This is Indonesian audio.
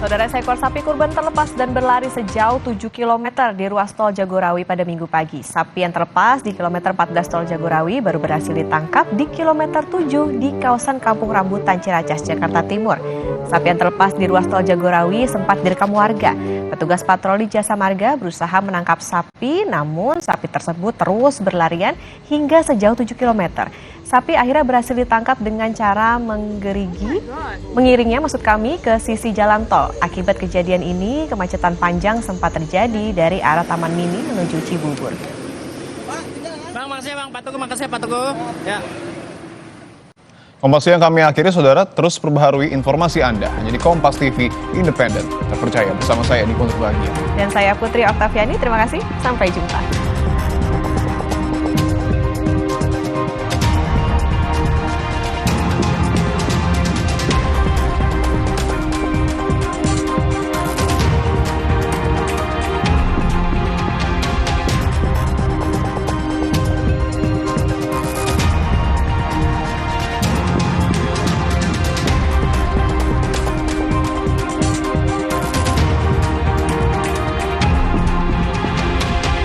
Saudara, seekor sapi kurban terlepas dan berlari sejauh 7 km di ruas Tol Jagorawi pada Minggu pagi. Sapi yang terlepas di kilometer 14 Tol Jagorawi baru berhasil ditangkap di kilometer 7 di kawasan Kampung Rambutan, Ciracas, Jakarta Timur. Sapi yang terlepas di ruas Tol Jagorawi sempat direkam warga. Petugas patroli Jasa Marga berusaha menangkap sapi, namun sapi tersebut terus berlarian hingga sejauh 7 km. Sapi akhirnya berhasil ditangkap dengan cara mengiringnya ke sisi jalan tol. Akibat kejadian ini, kemacetan panjang sempat terjadi dari arah Taman Mini menuju Cibubur. Bang, makasih Bang, makasih Pak Teguh. Ya. Kompas yang kami akhiri, saudara, terus perbaharui informasi Anda hanya di Kompas TV, independen, terpercaya. Bersama saya di Bahagia. Dan saya Putri Oktaviani, terima kasih, sampai jumpa.